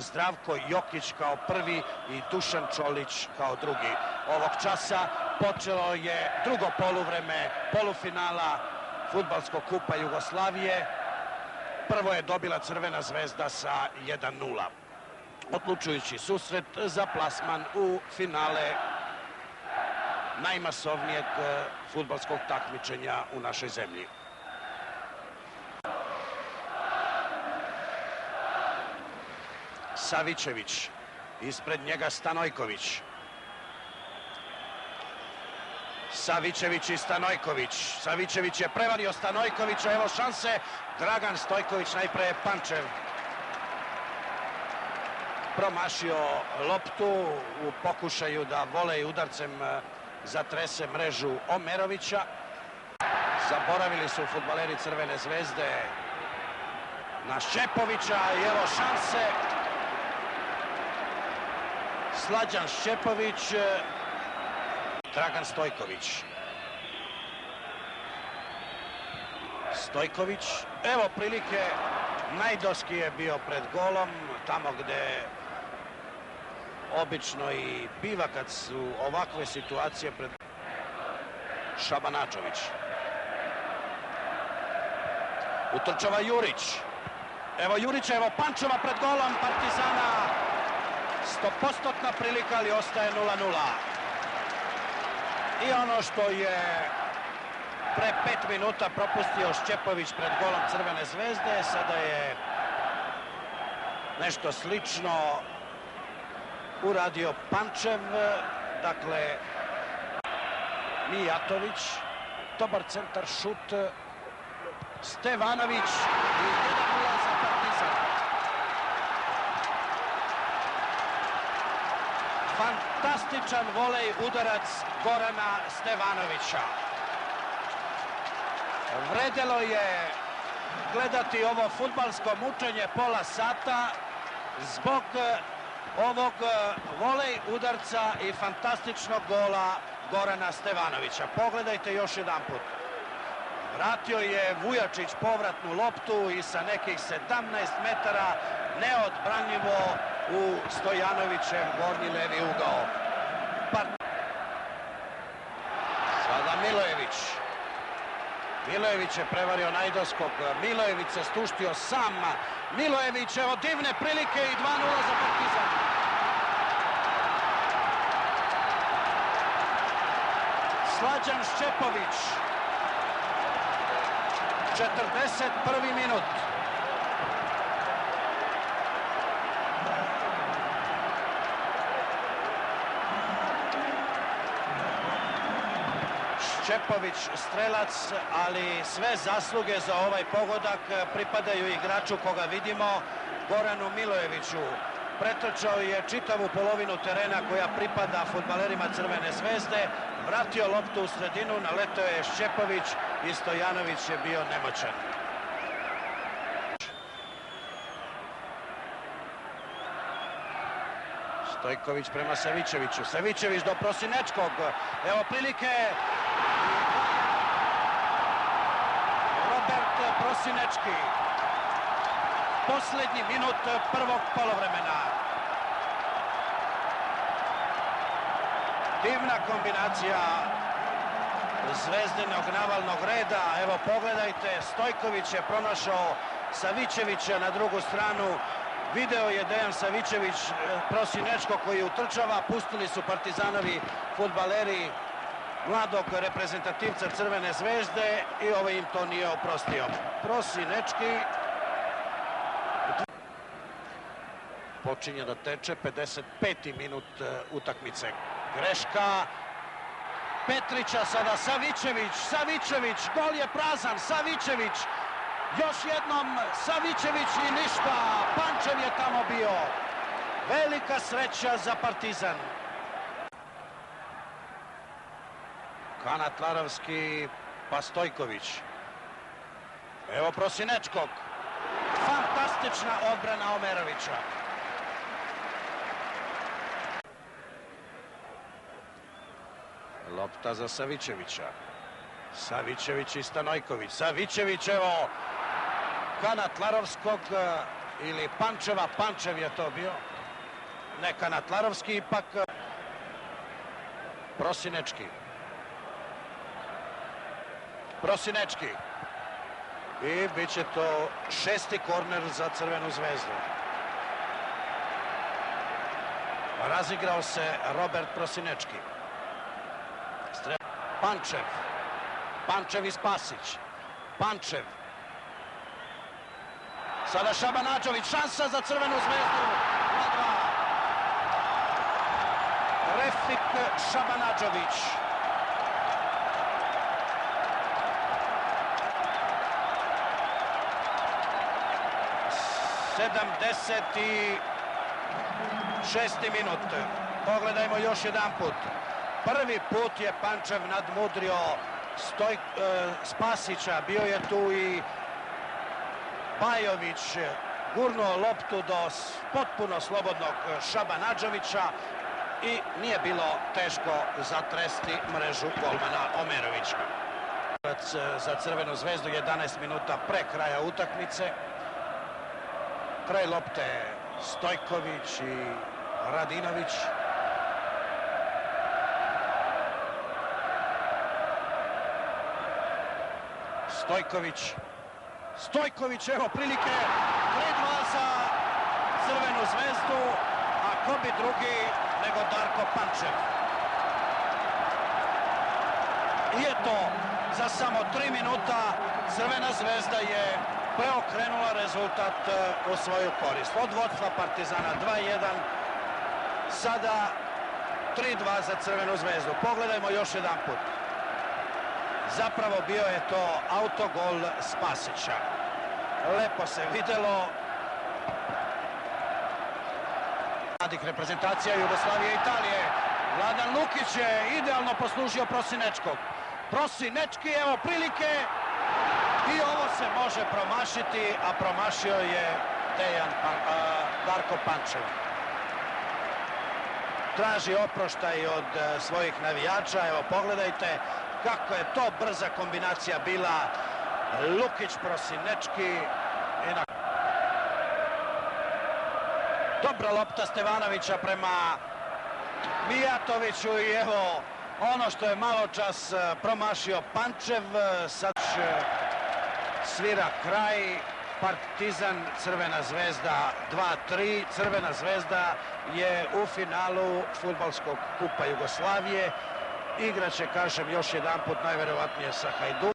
Zdravko Jokić kao prvi i Dušan Čolić kao drugi. Ovog časa počelo je drugo poluvreme polufinala Fudbalskog kupa Jugoslavije. Prvo je dobila Crvena zvezda sa 1:0. Odlučujući susret za plasman u finale najmasovnijeg fudbalskog takmičenja u našoj zemlji. Savićević, ispred njega Stanojković. Savićević i Stanojković. Savićević je prevario Stanojkovića, evo šanse. Dragan Stojković najpre Pančev promašio loptu u pokušaju da volej udarcem zatrese mrežu Omerovića. Zaboravili su fudbaleri Crvene zvezde na Šćepovića i evo šanse. Slađan Šćepović, Dragan Stojković. Stojković, evo prilike, Najdoski je bio pred golom, tamo gde obično i biva kad su ovakve situacije pred Šabanačović. Utrčava Jurić. Evo Jurića, evo Pančeva pred golom Partizana. 100% prilika, ali ostaje 0:0. I ono što je pre 5 minuta propustio Šćepović pred golom Crvene zvezde, sada je nešto slično uradio Pančev. Dakle, Mijatović, dobar centar, šut, Stevanović i 1:0 za Partizan. Fantastičan volej udarac Gorana Stevanovića. Vredelo je gledati ovo fudbalsko mučenje pola sata zbog ovog volej udarca i fantastičnog gola Gorana Stevanovića. Pogledajte još jedan put. Vratio je Vujačić povratnu loptu i sa nekih 17 metara neodbranjivo u Stojanovićev gornji levi ugao. Sada Milojević. Milojević je prevario Najdoskog. Milojević se stuštio sam. Milojević, evo divne prilike i 2:0 za Partizan. Slađan Šćepović. 41. minut. Šćepović strelac, ali sve zasluge za ovaj pogodak pripadaju igraču koga vidimo, Goranu Milojeviću. Pretrčao je čitavu polovinu terena koja pripada fudbalerima Crvene zvezde, vratio loptu u sredinu, naletao je Šćepović i Stojanović je bio nemoćan. Stojković prema Savićeviću. Savićević do Prosinečkog. Evo prilike. Robert Prosinečki. Poslednji minut prvog poluvremena. Divna kombinacija zvezdinog navalnog reda. Evo pogledajte, Stojković je pronašao Savićevića na drugu stranu. Video je Dejan Savićević Prosinečko koji utrčava. Pustili su Partizanovi fudbaleri mladog reprezentativca Crvene zvezde i ovaj im to nije oprostio. Prosinečki počinje da teče, 55. minut utakmice. Greška Petrića, sada Savićević, Savićević, gol je prazan, Savićević, još jednom Savićević i ništa, Pančev je tamo bio. Velika sreća za Partizan. Kanat Laravski, pa Stojković. Evo Prosinečkog. Fantastična odbrana Omerovića. Lopta za Savićevića. Savićević i Stanojković. Savićević, evo, kanat Larovskog ili Pančeva. Pančev je to bio. Neka Natlarovski ipak. Prosinečki. Prosinečki. I bit će to 6. korner za Crvenu zvezdu. Razigrao se Robert Prosinečki. Pančev. Pančev i Spasić. Pančev. Sada Šabanađović, šansa za Crvenu zvezdu. 2-2. Refik Šabanađović. I 76. minut. Pogledajmo još jedan put. Prvi put je Pančev nadmudrio Spasića. Bio je tu i Bajović. Gurnuo loptu do potpuno slobodnog Šabanađovića i nije bilo teško zatresti mrežu golmana Omerovića. Za Crvenu zvezdu 11 minuta pre kraja utakmice. Kraj lopte Stojković i Radinović. Stojković. Stojković, evo prilike. 3-2 za Crvenu zvezdu, a ko bi drugi nego Darko Pančev. I eto, za samo 3 minuta Crvena zvezda je preokrenula rezultat u svoju korist. Od vodstva Partizana 2-1, sada 3-2 za Crvenu zvezdu. Pogledajmo još jedan put. Zapravo bio je to autogol Spasića. Lepo se videlo. Mladih reprezentacija Jugoslavije i Italije. Vladan Lukić je idealno poslužio Prosinečkog. Prosinečki, evo prilike. I ovo se može promašiti, a promašio je Darko Pančev. Traži oproštaj od svojih navijača. Evo pogledajte kako je to brza kombinacija bila. Lukić, Prosinečki. Dobra lopta Stevanovića prema Mijatoviću i evo ono što je malo čas promašio Pančev. Sad svira kraj. Partizan, Crvena zvezda 2-3. Crvena zvezda je u finalu Fudbalskog kupa Jugoslavije. Igraće, kažem, još jedan put najverovatnije sa Hajdukom.